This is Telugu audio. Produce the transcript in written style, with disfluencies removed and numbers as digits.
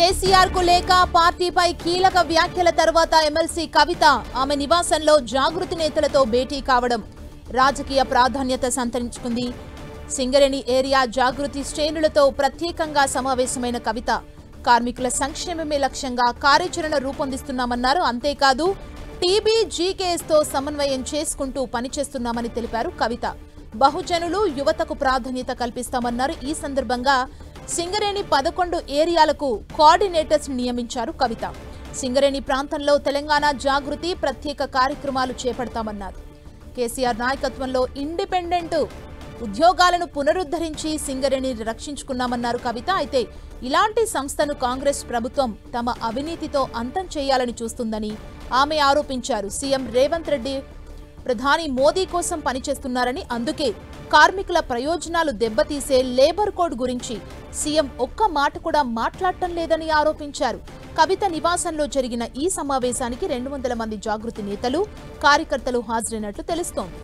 కేసీఆర్ కు లేక పార్టీపై కీలక వ్యాఖ్యల తర్వాత ఎమ్మెల్సీ కవిత ఆమె నివాసంలో జాగృతి నేతలతో భేటీ కావడం రాజకీయ ప్రాధాన్యత సంతరించుకుంది. సింగరేణి ఏరియా జాగృతి శ్రేణులతో ప్రత్యేకంగా సమావేశమైన కవిత కార్మికుల సంక్షేమమే లక్ష్యంగా కార్యాచరణ రూపొందిస్తున్నామన్నారు. అంతేకాదు టీబీ జీకేఎస్తో సమన్వయం చేసుకుంటూ పనిచేస్తున్నామని తెలిపారు కవిత. బహుజనులు యువతకు ప్రాధాన్యత కల్పిస్తామన్నారు. ఈ సందర్భంగా సింగరేణి 11 ఏరియాలకు కోఆర్డినేటర్స్ నియమించారు కవిత. సింగరేణి ప్రాంతంలో తెలంగాణ జాగృతి ప్రత్యేక కార్యక్రమాలు చేపడతామన్నారు. కేసీఆర్ నాయకత్వంలో ఇండిపెండెంట్ ఉద్యోగాలను పునరుద్ధరించి సింగరేణిని రక్షించుకున్నామన్నారు కవిత. అయితే ఇలాంటి సంస్థను కాంగ్రెస్ ప్రభుత్వం తమ అవినీతితో అంతం చేయాలని చూస్తుందని ఆమె ఆరోపించారు. సీఎం రేవంత్ రెడ్డి ప్రధాని మోదీ కోసం పనిచేస్తున్నారని, అందుకే కార్మికుల ప్రయోజనాలు దెబ్బతీసే లేబర్ కోడ్ గురించి సీఎం ఒక్క మాట కూడా మాట్లాడటం లేదని ఆరోపించారు. కవిత నివాసంలో జరిగిన ఈ సమావేశానికి 200 మంది జాగృతి నేతలు, కార్యకర్తలు హాజరైనట్లు తెలుస్తోంది.